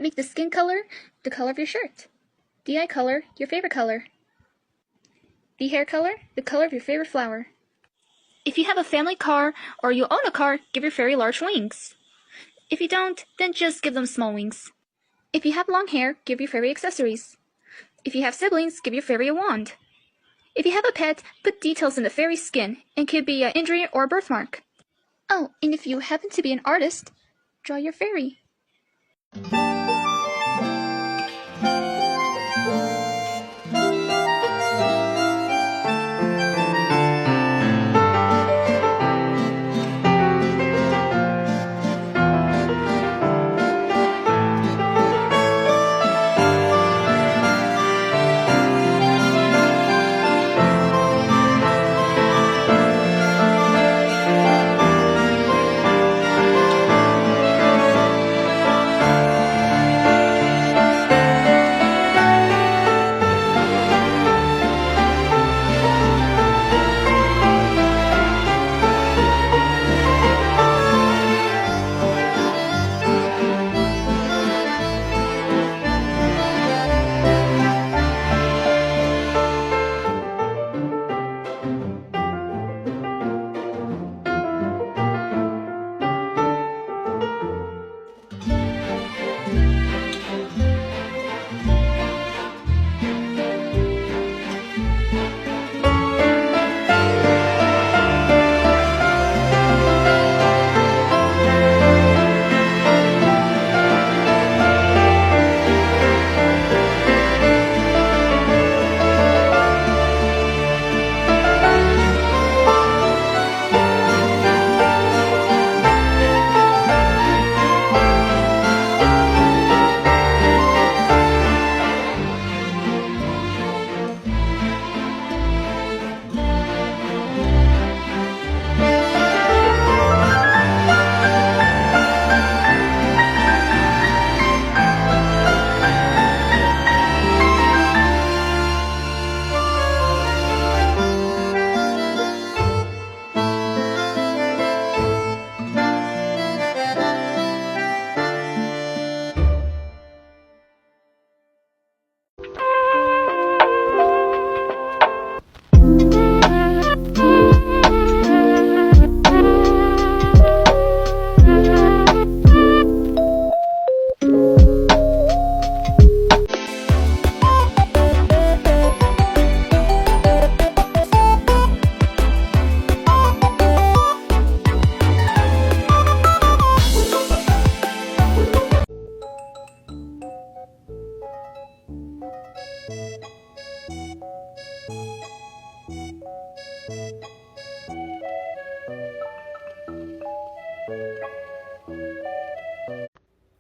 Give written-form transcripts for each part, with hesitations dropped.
Make the skin color the color of your shirt. The eye color your favorite color. The hair color the color of your favorite flower. If you have a family car or you own a car, give your fairy large wings. If you don't, then just give them small wings. If you have long hair, give your fairy accessories. If you have siblings, give your fairy a wand. If you have a pet, put details in the fairy's skin. It could be an injury or a birthmark. Oh, and if you happen to be an artist, draw your fairy.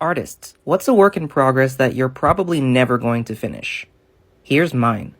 Artists, what's a work in progress that you're probably never going to finish? Here's mine.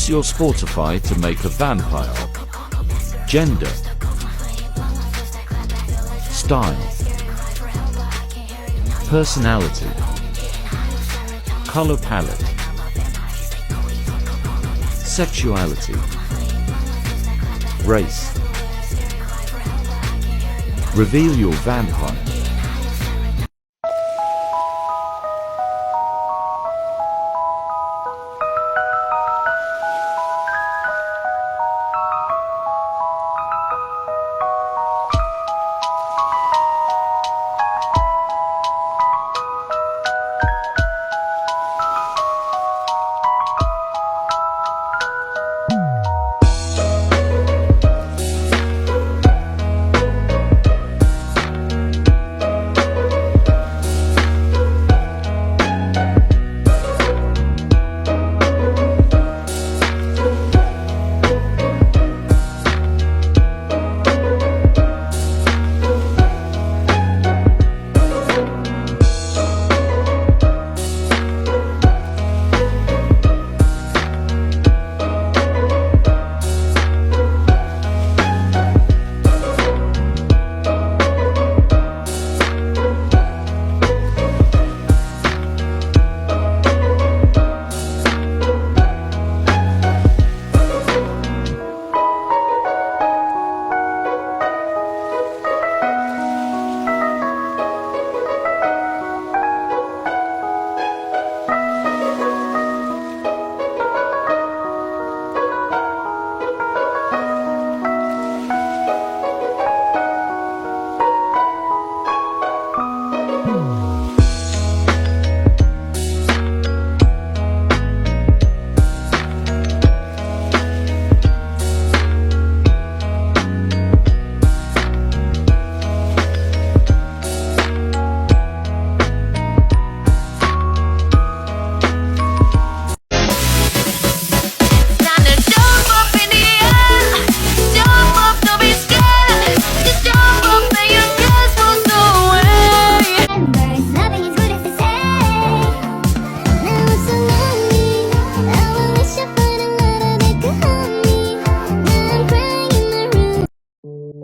Use your Spotify to make a vampire. Gender. Style. Personality. Color palette. Sexuality. Race. Reveal your vampire.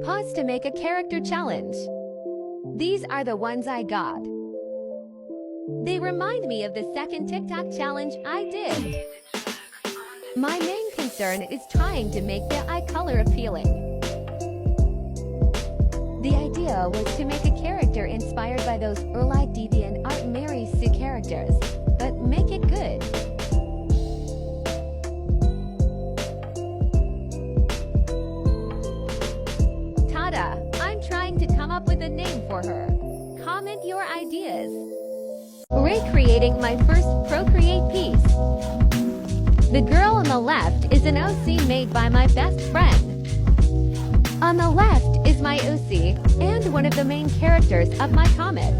Pause to make a character challenge. These are the ones I got. They remind me of the second TikTok challenge I did. My main concern is trying to make the eye color appealing. The idea was to make a character inspired by those early deviant Art Mary Sue characters, but make it good. Tada! I'm trying to come up with a name for her. Comment your ideas. Recreating my first Procreate piece. The girl on the left is an OC made by my best friend. On the left is my OC and one of the main characters of my comic.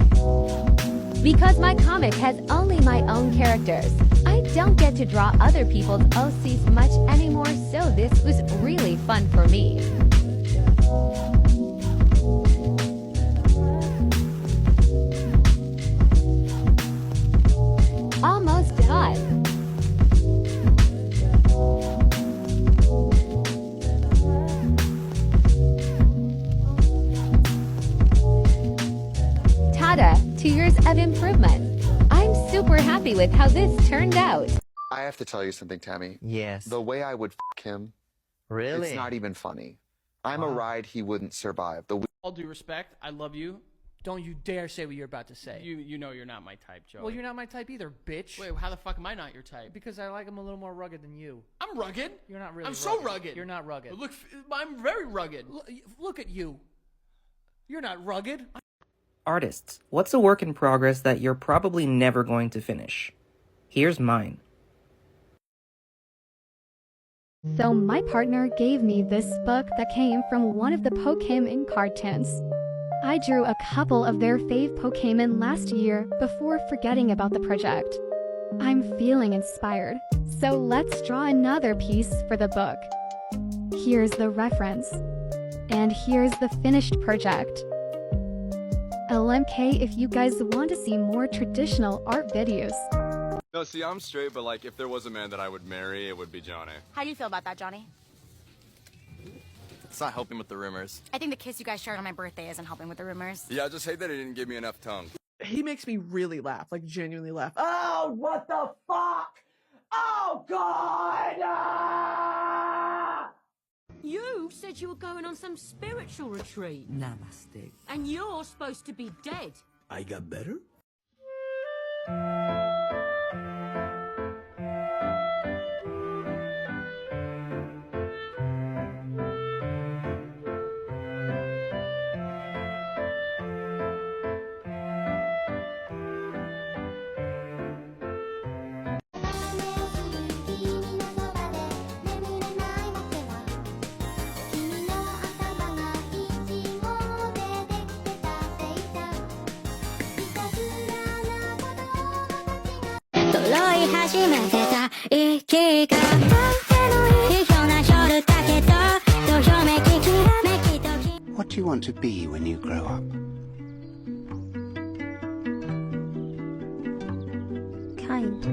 Because my comic has only my own characters, I don't get to draw other people's OCs much anymore, so this was really fun for me. Almost done. Tada, 2 years of improvement. I'm super happy with how this turned out. I have to tell you something, Tammy. Yes. The way I would him, Really? it's not even funny. I'm a ride he wouldn't survive. All due respect, I love you. Don't you dare say what you're about to say. You know you're not my type, Joe. Well, you're not my type either, bitch. Wait, how the fuck am I not your type? Because I like him a little more rugged than you. I'm rugged. You're not really I'm rugged. so rugged. You're not rugged. Look, I'm very rugged. Look at you. You're not rugged. Artists, what's a work in progress that you're probably never going to finish? Here's mine. So my partner gave me this book that came from one of the Pokemon cartoons. I drew a couple of their fave Pokemon last year before forgetting about the project. I'm feeling inspired, so let's draw another piece for the book. Here's the reference. And here's the finished project. LMK if you guys want to see more traditional art videos. No, No, see, I'm straight, but like, if there was a man that I would marry, it would be Johnny. How do you feel about that, Johnny? It's not helping with the rumors. I think the kiss you guys shared on my birthday isn't helping with the rumors. Yeah, I just hate that he didn't give me enough tongue. He makes me really laugh, like genuinely laugh. Oh, what the fuck? Oh, God! Ah! You said you were going on some spiritual retreat. Namaste. And you're supposed to be dead. I got better? What do you want to be when you grow up? Kind.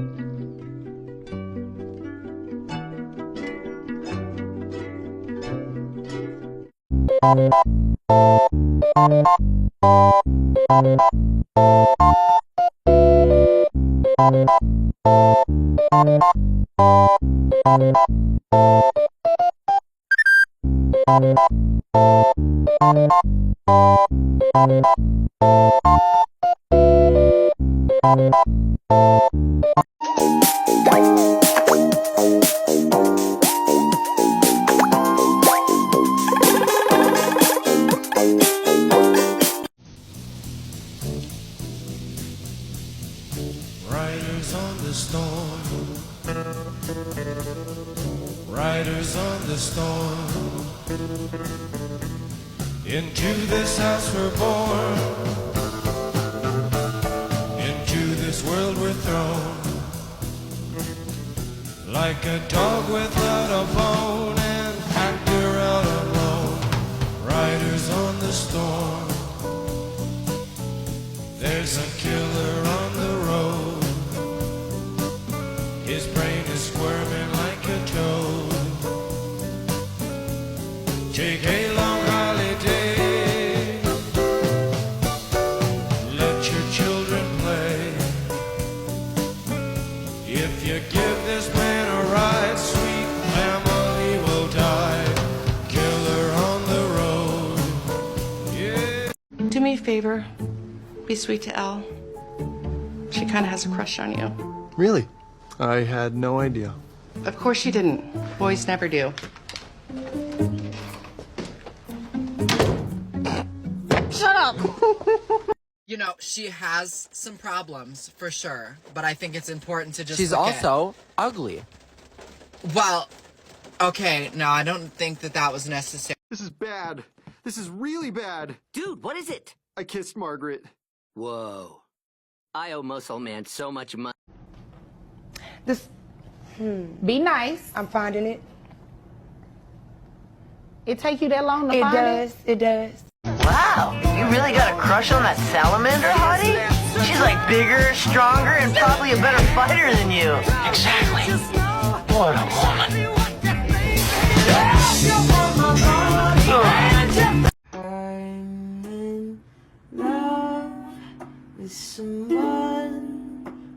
Riders on the storm. Riders on the storm. Into this house we're born. Into this world we're thrown. Like a dog without a bone, and actor out alone. Riders on the storm. There's a killer on the road. His brain is squirming like a toad. Take a long holiday. Let your children play. If you give this man a ride, sweet family will die. Killer on the road. Yeah. Do me a favor. Be sweet to Elle. She kind of has a crush on you. Really? I had no idea. Of course she didn't. Boys never do. Shut up! You know, she has some problems, for sure, but I think it's important to just She's look also ugly. Well, okay, no, I don't think that was necessary. This is bad. This is really bad. Dude, what is it? I kissed Margaret. Whoa. I owe Muscle Man so much money. This, be nice. I'm finding it. It take you that long to find it? It does. Wow, you really got a crush on that salamander, honey? She's like bigger, stronger, and probably a better fighter than you. Exactly. What a woman. I'm in love with someone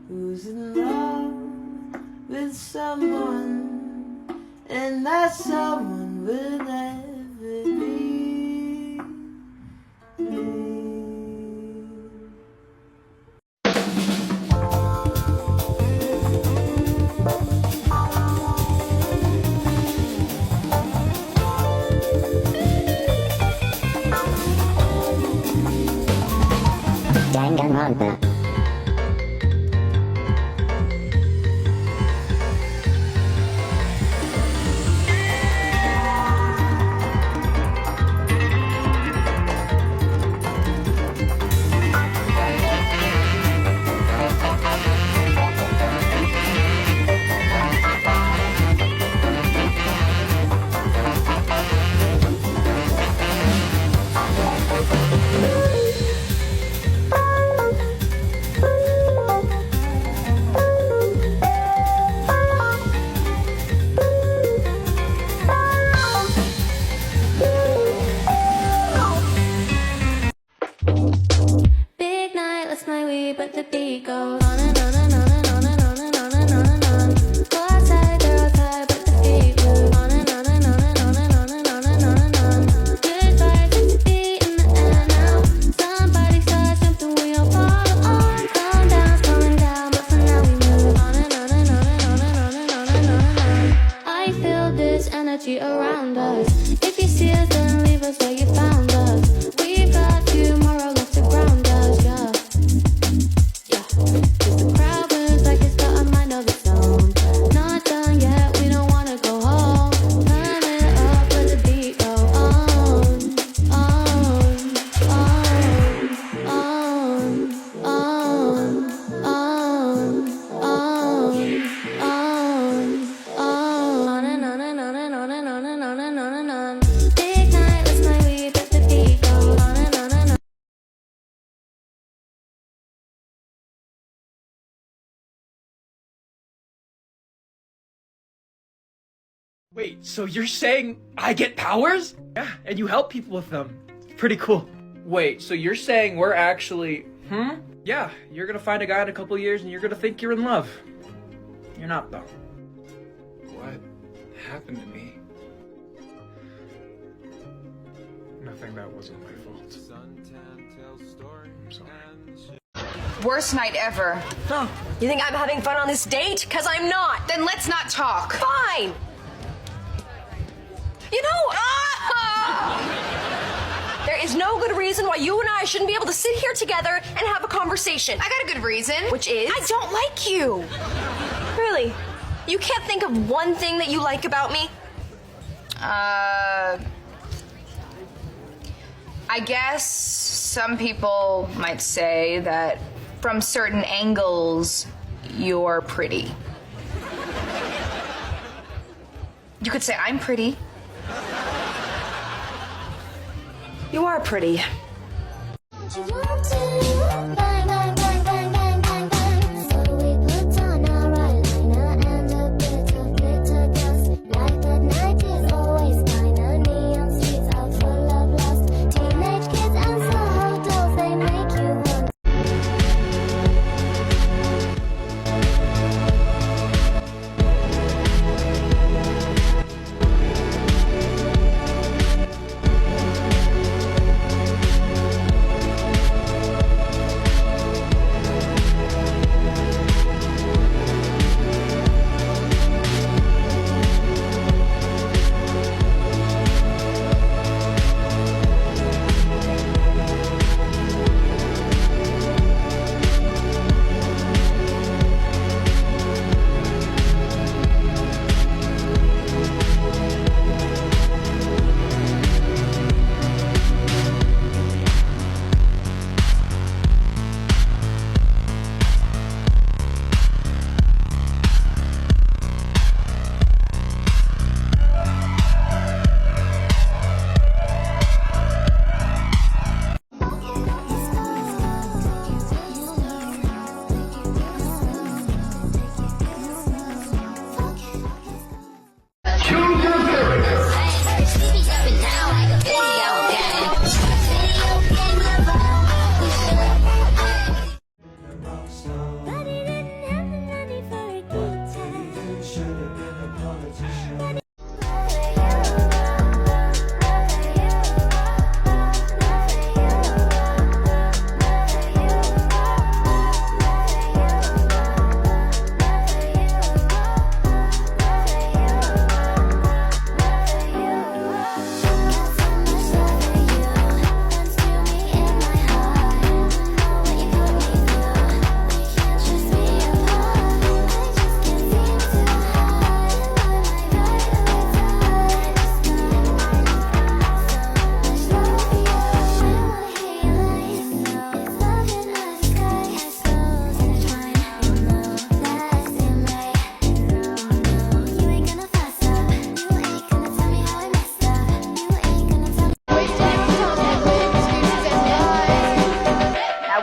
who's in love with someone, and that someone will never be me. Danganronpa. Wait, so you're saying I get powers? Yeah, and you help people with them. It's pretty cool. Wait, so you're saying we're actually... Yeah, you're gonna find a guy in a couple years and you're gonna think you're in love. You're not, though. What happened to me? Nothing that wasn't my fault. I'm sorry. Worst night ever. Oh, you think I'm having fun on this date? Because I'm not. Then let's not talk. Fine. You know, there is no good reason why you and I shouldn't be able to sit here together and have a conversation. I got a good reason. Which is? I don't like you. Really? You can't think of one thing that you like about me? I guess some people might say that from certain angles, you're pretty. You could say I'm pretty. You are pretty.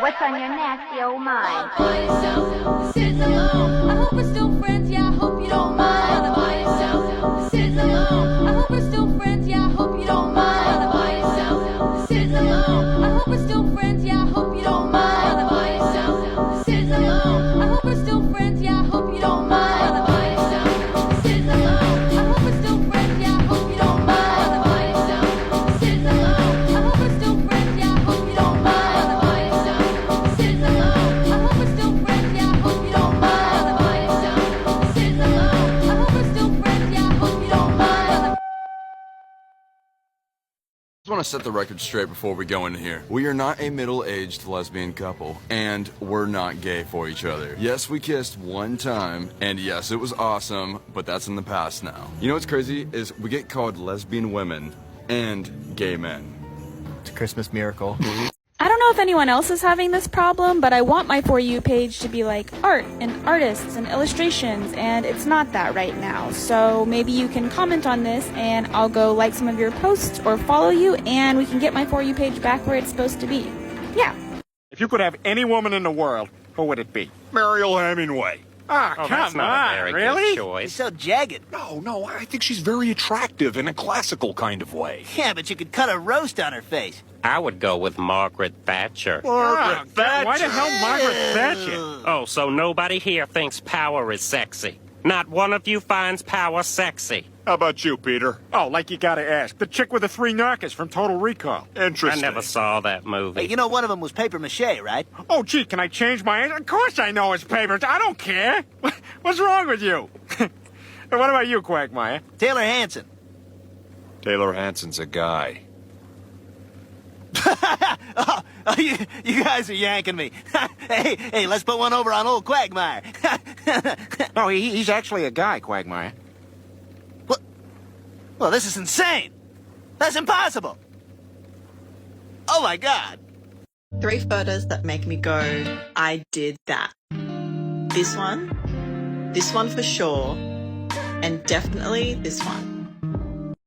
What's on your nasty old mind? I hope we're still friends, yeah, I hope you don't mind. I hope we're still friends, yeah, I hope you don't mind. I hope we're still friends, yeah, I hope you don't mind. I hope we're still friends, yeah, I hope you don't mind. I hope we're still friends, yeah, I hope you don't mind. I hope we're still friends, yeah, I hope you don't mind. I hope we're still friends, yeah, I hope you don't mind. I hope we're still friends, yeah, I hope you don't mind. I just want to set the record straight before we go in here. We are not a middle-aged lesbian couple, and we're not gay for each other. Yes, we kissed one time, and yes, it was awesome, but that's in the past now. You know what's crazy is we get called lesbian women and gay men. It's a Christmas miracle. I don't know if anyone else is having this problem, but I want my For You page to be like art and artists and illustrations, and it's not that right now. So maybe you can comment on this and I'll go like some of your posts or follow you, and we can get my For You page back where it's supposed to be. Yeah. If you could have any woman in the world, who would it be? Mariel Hemingway. Ah, Oh, come that's not on, a very really? good choice. So jagged. No, I think she's very attractive in a classical kind of way. Yeah, but you could cut a roast on her face. I would go with Margaret Thatcher. Margaret Thatcher? Why the hell Margaret Thatcher? Oh, so nobody here thinks power is sexy. Not one of you finds power sexy. How about you, Peter? Oh, like you gotta ask. The chick with the 3 knockers from Total Recall. Interesting. I never saw that movie. Hey, you know one of them was paper mache, right? Oh, gee, can I change my answer? Of course I know it's paper. I don't care. What's wrong with you? What about you, Quagmire? Taylor Hanson. Taylor Hanson's a guy. oh, you guys are yanking me. hey, let's put one over on old Quagmire. No, he's actually a guy, Quagmire. Well, this is insane. That's impossible. Oh my God. 3 photos that make me go, I did that. This one for sure, and definitely this one.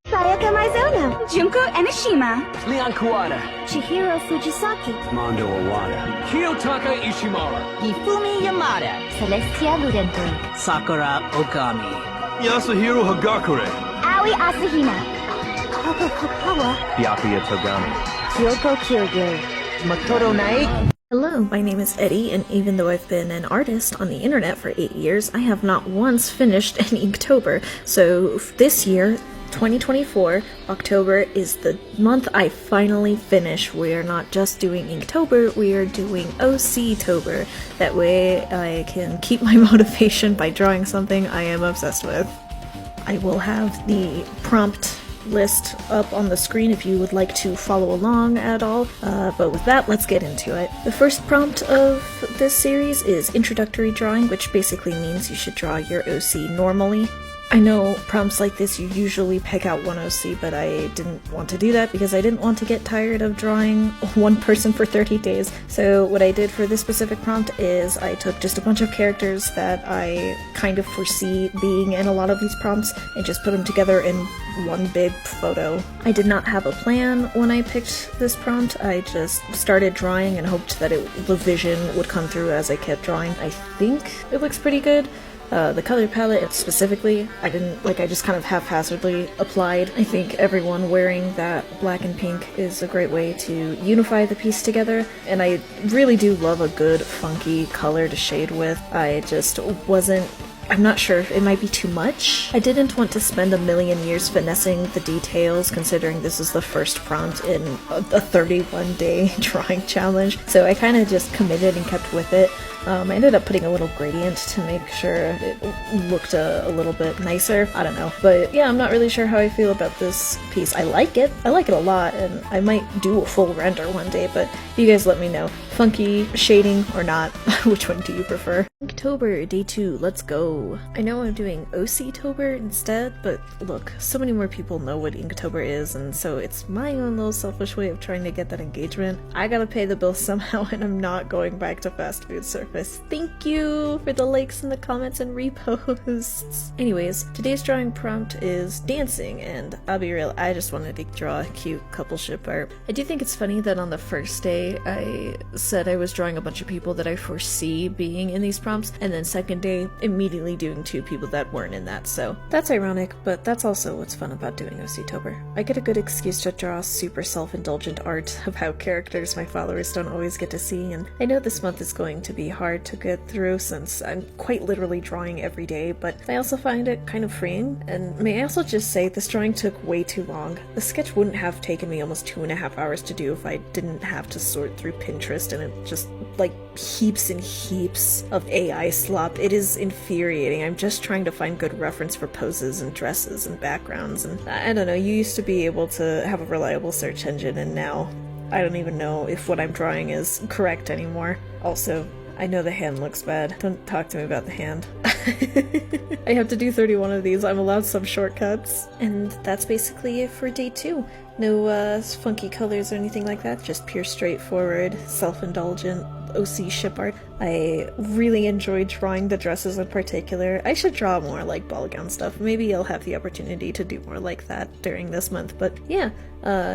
Sayaka Mizuno, Junko Enoshima, Leon Kawada, Chihiro Fujisaki, Mondo Owada, Kiyotaka Ishimura, Hifumi Yamada, Celestia Ludentui, Sakura Okami, Yasuhiro Hagakure, Aoi Asahina, Koko Kokawa, Byakuya Togami, Kyoko Kiryu, Makoto Naik. Hello, my name is Eddie, and even though I've been an artist on the internet for 8 years, I have not once finished an Inktober. So this year, 2024, October is the month I finally finish. We are not just doing Inktober, we are doing OC-tober. That way I can keep my motivation by drawing something I am obsessed with. I will have the prompt list up on the screen if you would like to follow along at all, but with that, let's get into it. The first prompt of this series is introductory drawing, which basically means you should draw your OC normally. I know prompts like this you usually pick out one OC, but I didn't want to do that because I didn't want to get tired of drawing one person for 30 days. So what I did for this specific prompt is I took just a bunch of characters that I kind of foresee being in a lot of these prompts and just put them together in one big photo. I did not have a plan when I picked this prompt. I just started drawing and hoped that the vision would come through as I kept drawing. I think it looks pretty good. The color palette specifically, I just kind of haphazardly applied. I think everyone wearing that black and pink is a great way to unify the piece together, and I really do love a good funky color to shade with. I'm not sure if it might be too much. I didn't want to spend a million years finessing the details considering this is the first prompt in a 31-day drawing challenge, so I kind of just committed and kept with it. I ended up putting a little gradient to make sure it looked a little bit nicer. I don't know. But yeah, I'm not really sure how I feel about this piece. I like it. I like it a lot, and I might do a full render one day, but you guys let me know. Funky, shading, or not? Which one do you prefer? Inktober, day 2, let's go. I know I'm doing OC-tober instead, but look, so many more people know what Inktober is, and so it's my own little selfish way of trying to get that engagement. I gotta pay the bills somehow, and I'm not going back to fast food service. Thank you for the likes and the comments and reposts. Anyways, today's drawing prompt is dancing, and I'll be real, I just wanted to draw a cute coupleship art. I do think it's funny that on the first day I said I was drawing a bunch of people that I foresee being in these prompts, and then second day immediately doing 2 people that weren't in that, so that's ironic, but that's also what's fun about doing OC-tober. I get a good excuse to draw super self-indulgent art about characters my followers don't always get to see, and I know this month is going to be hard to get through since I'm quite literally drawing every day, but I also find it kind of freeing. And may I also just say, this drawing took way too long. The sketch wouldn't have taken me almost 2.5 hours to do if I didn't have to sort through Pinterest and it just like heaps and heaps of AI slop. It is infuriating. I'm just trying to find good reference for poses and dresses and backgrounds, and I don't know, you used to be able to have a reliable search engine, and now I don't even know if what I'm drawing is correct anymore. Also, I know the hand looks bad. Don't talk to me about the hand. I have to do 31 of these. I'm allowed some shortcuts. And that's basically it for day 2. No funky colors or anything like that. Just pure straightforward, self-indulgent OC ship art. I really enjoyed drawing the dresses in particular. I should draw more like ball gown stuff. Maybe I'll have the opportunity to do more like that during this month. But yeah,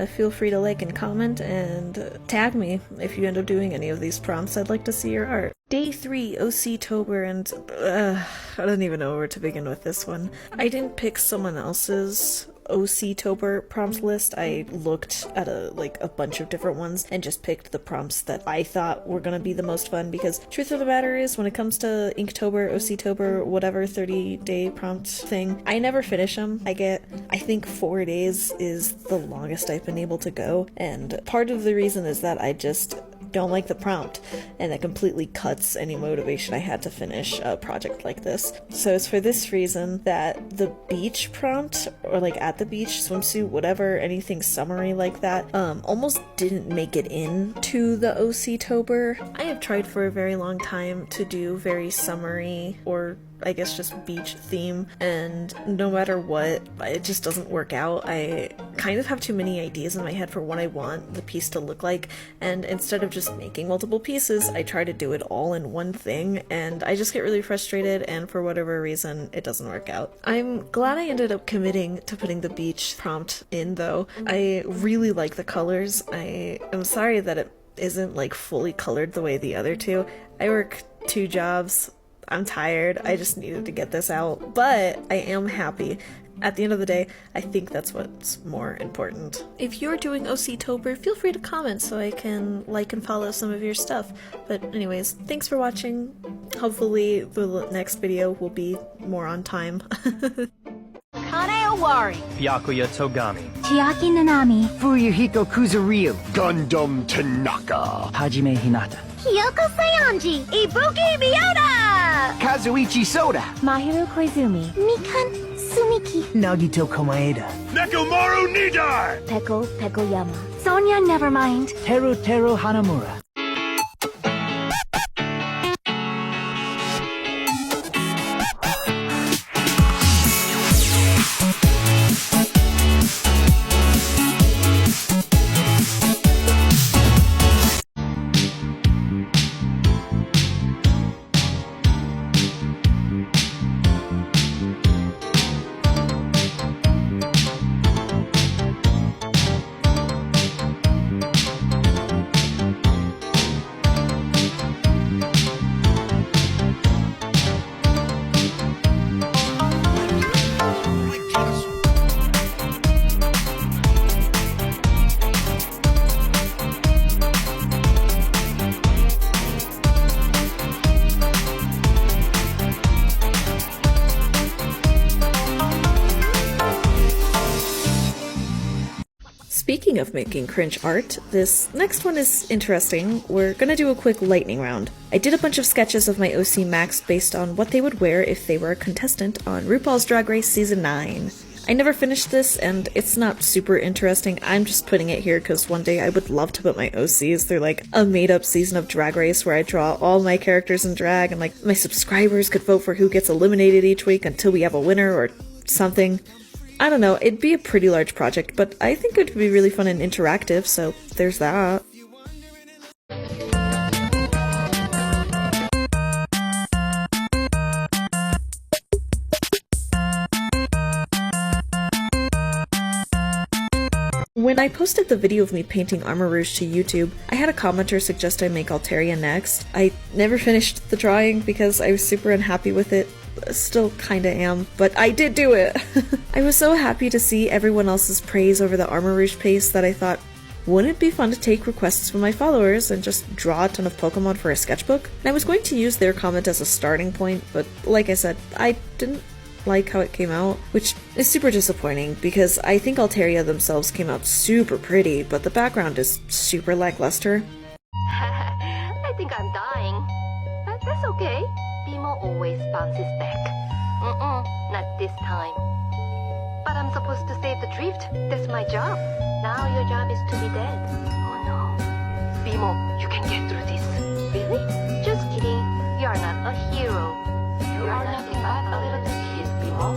feel free to like and comment and tag me if you end up doing any of these prompts. I'd like to see your art. Day 3, OC-tober, and I don't even know where to begin with this one. I didn't pick someone else's OC-tober prompt list. I looked at a bunch of different ones and just picked the prompts that I thought were gonna be the most fun, because truth of the matter is, when it comes to Inktober, OC-tober, whatever 30-day prompt thing, I never finish them. I think 4 days is the longest I've been able to go, and part of the reason is that I just don't like the prompt, and that completely cuts any motivation I had to finish a project like this. So it's for this reason that the beach prompt, or like at the beach, swimsuit, whatever, anything summery like that, almost didn't make it into the OC-tober. I have tried for a very long time to do very summery, or I guess just beach theme, and no matter what, it just doesn't work out. I kind of have too many ideas in my head for what I want the piece to look like, and instead of just making multiple pieces, I try to do it all in one thing, and I just get really frustrated, and for whatever reason, it doesn't work out. I'm glad I ended up committing to putting the beach prompt in, though. I really like the colors. I am sorry that it isn't like fully colored the way the other two. I work 2 jobs. I'm tired. I just needed to get this out, but I am happy. At the end of the day, I think that's what's more important. If you're doing OC-tober, feel free to comment so I can like and follow some of your stuff. But anyways, thanks for watching. Hopefully the next video will be more on time. Kane Owari, Byakuya Togami, Chiaki Nanami, Fuyuhiko Kuzuryu, Gundam Tanaka, Hajime Hinata, Kyoko Sayanji, Ibuki Miyata, Kazuichi Soda, Mahiro Koizumi, Mikan Sumiki, Nagito Komaeda, Nekomaru Nidai! Peko Pekoyama, Sonia Nevermind, Teru Hanamura. Speaking of making cringe art, this next one is interesting. We're gonna do a quick lightning round. I did a bunch of sketches of my OC Max based on what they would wear if they were a contestant on RuPaul's Drag Race Season 9. I never finished this, and it's not super interesting. I'm just putting it here because one day I would love to put my OCs through like a made-up season of Drag Race where I draw all my characters in drag, and like my subscribers could vote for who gets eliminated each week until we have a winner or something. I don't know, it'd be a pretty large project, but I think it would be really fun and interactive, so there's that. When I posted the video of me painting Armor Rouge to YouTube, I had a commenter suggest I make Altaria next. I never finished the drawing because I was super unhappy with it. Still kinda am, but I did do it! I was so happy to see everyone else's praise over the Armor Rouge paste that I thought, wouldn't it be fun to take requests from my followers and just draw a ton of Pokemon for a sketchbook? And I was going to use their comment as a starting point, but like I said, I didn't like how it came out, which is super disappointing because I think Altaria themselves came out super pretty, but the background is super lackluster. I think I'm dying. But that's okay. Bimo always bounces back. Not this time. But I'm supposed to save the drift. That's my job. Now your job is to be dead. Oh no. Bimo, you can get through this. Really? Just kidding. You are not a hero. You are nothing but a little kid, Bimo.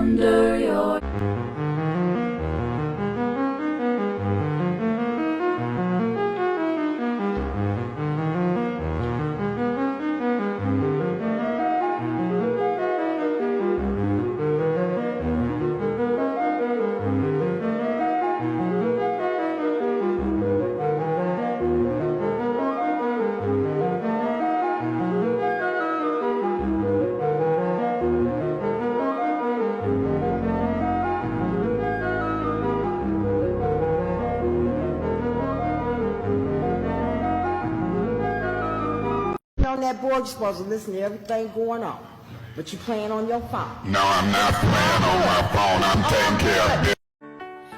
under your. On that board, you're supposed to listen to everything going on, but you playing on your phone. No, I'm not playing on my phone. I'm taking care of this.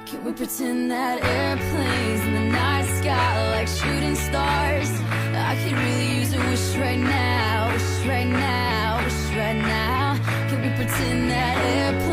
Can we pretend that airplanes in the night sky like shooting stars? I could really use a wish right now, wish right now, wish right now. Can we pretend that airplanes